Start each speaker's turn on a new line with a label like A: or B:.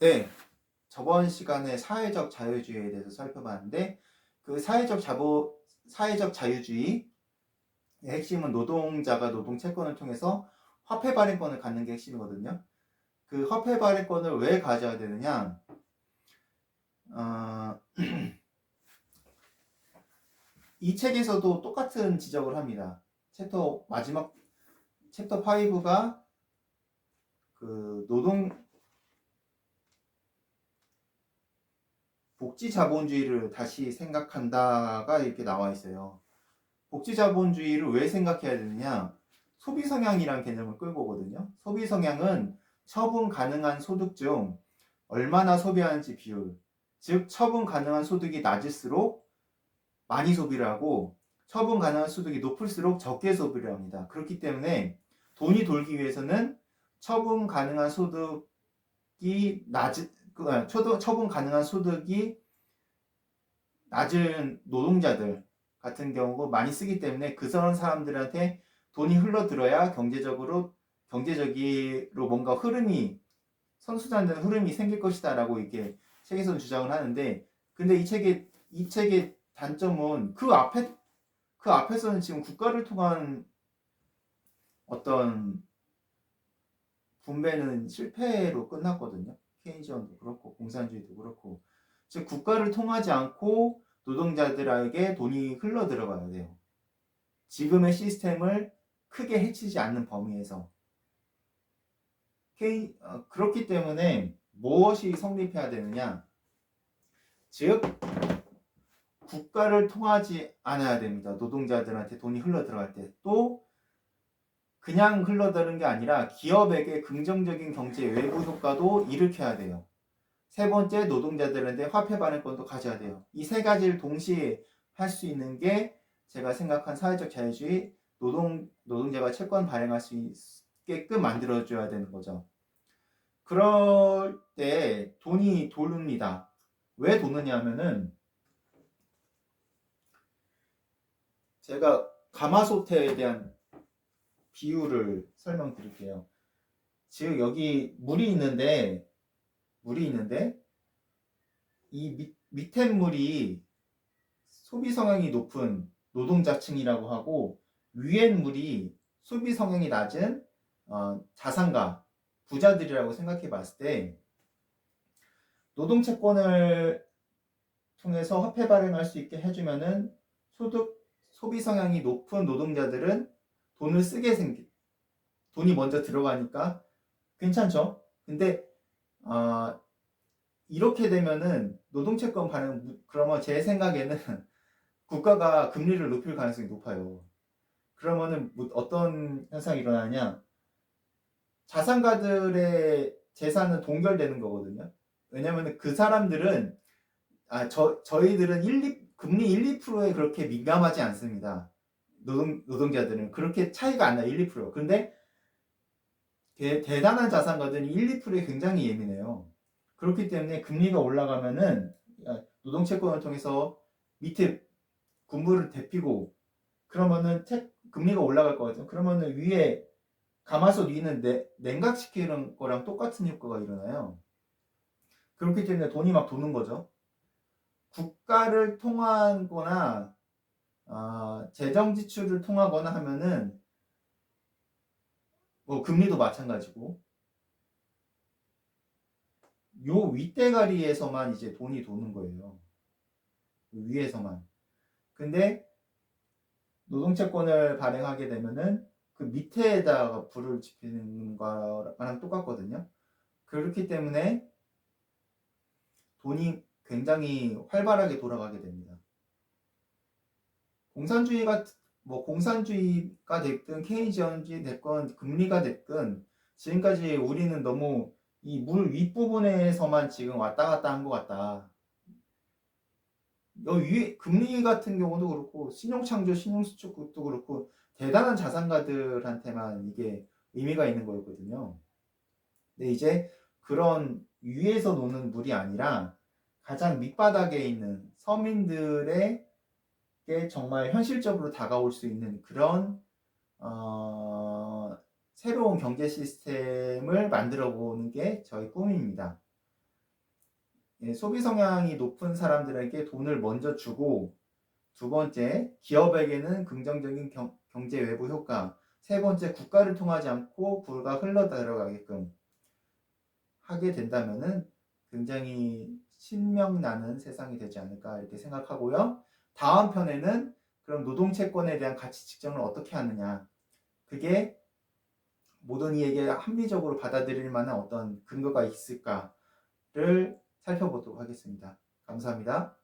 A: 네, 저번 시간에 사회적 자유주의에 대해서 살펴봤는데 그 사회적 자유주의의 핵심은 노동자가 노동 채권을 통해서 화폐 발행권을 갖는 게 핵심이거든요. 그 화폐 발행권을 왜 가져야 되느냐? 어, 이 책에서도 똑같은 지적을 합니다. 마지막 챕터 5가 그 노동 복지 자본주의를 다시 생각한다가 이렇게 나와 있어요. 복지 자본주의를 왜 생각해야 되느냐? 소비 성향이란 개념을 끌고 오거든요. 소비 성향은 처분 가능한 소득 중 얼마나 소비하는지 비율. 즉, 처분 가능한 소득이 낮을수록 많이 소비를 하고 처분 가능한 소득이 높을수록 적게 소비를 합니다. 그렇기 때문에 돈이 돌기 위해서는 처분 가능한 소득이 처분 가능한 소득이 낮은 노동자들 같은 경우 많이 쓰기 때문에 그런 사람들한테 돈이 흘러들어야 경제적으로 뭔가 선순환되는 흐름이 생길 것이다라고 이렇게 책에서는 주장을 하는데, 근데 이 책의 단점은 그 앞에서는 지금 국가를 통한 어떤 분배는 실패로 끝났거든요. 케인지언도 그렇고 공산주의도 그렇고, 즉 국가를 통하지 않고 노동자들에게 돈이 흘러 들어가야 돼요. 지금의 시스템을 크게 해치지 않는 범위에서. 그렇기 때문에 무엇이 성립해야 되느냐? 즉 국가를 통하지 않아야 됩니다. 노동자들한테 돈이 흘러 들어갈 때. 또 그냥 흘러드는 게 아니라 기업에게 긍정적인 경제 외부 효과도 일으켜야 돼요. 세 번째, 노동자들한테 화폐 발행권도 가져야 돼요. 이 세 가지를 동시에 할 수 있는 게 제가 생각한 사회적 자유주의, 노동자가 채권 발행할 수 있게끔 만들어줘야 되는 거죠. 그럴 때 돈이 도는니다. 왜 도느냐 하면은, 제가 가마솥에 대한 비유를 설명드릴게요. 즉 여기 물이 있는데 이 밑에 물이 소비 성향이 높은 노동자층이라고 하고, 위에 물이 소비 성향이 낮은 자산가 부자들이라고 생각해 봤을 때, 노동채권을 통해서 화폐 발행할 수 있게 해주면은 소비 성향이 높은 노동자들은 돈이 먼저 들어가니까 괜찮죠. 근데 이렇게 되면은 노동채권 발행, 그러면 제 생각에는 국가가 금리를 높일 가능성이 높아요. 그러면은 어떤 현상이 일어나냐? 자산가들의 재산은 동결되는 거거든요. 왜냐면 그 사람들은 저희들은 금리 1, 2%에 그렇게 민감하지 않습니다. 노동자들은 그렇게 차이가 안 나요. 1, 2%. 근데 대단한 자산가들은 1, 2%에 굉장히 예민해요. 그렇기 때문에 금리가 올라가면은 노동채권을 통해서 밑에 군부를 데피고, 그러면은 금리가 올라갈 거거든요. 그러면은 가마솥 위는 냉각시키는 거랑 똑같은 효과가 일어나요. 그렇기 때문에 돈이 막 도는 거죠. 국가를 통하거나 재정 지출을 통하거나 하면은 뭐 금리도 마찬가지고, 요 윗대가리에서만 이제 돈이 도는 거예요. 위에서만. 근데 노동채권을 발행하게 되면은 그 밑에다가 불을 지피는 거랑 똑같거든요. 그렇기 때문에 돈이 굉장히 활발하게 돌아가게 됩니다. 공산주의가 됐든 케이지언주의 됐건 금리가 됐든, 지금까지 우리는 너무 이 물 윗부분에서만 지금 왔다 갔다 한 것 같다. 금리 같은 경우도 그렇고 신용창조, 신용수축도 그렇고 대단한 자산가들한테만 이게 의미가 있는 거였거든요. 근데 이제 그런 위에서 노는 물이 아니라 가장 밑바닥에 있는 서민들에게 정말 현실적으로 다가올 수 있는 그런 새로운 경제 시스템을 만들어 보는 게 저희 꿈입니다. 소비 성향이 높은 사람들에게 돈을 먼저 주고, 두 번째, 기업에게는 긍정적인 경제 외부 효과, 세 번째, 국가를 통하지 않고 부가 흘러 들어가게끔 하게 된다면은 굉장히 신명나는 세상이 되지 않을까 이렇게 생각하고요. 다음 편에는 그럼 노동채권에 대한 가치 측정을 어떻게 하느냐, 그게 모든 이에게 합리적으로 받아들일 만한 어떤 근거가 있을까를 살펴보도록 하겠습니다. 감사합니다.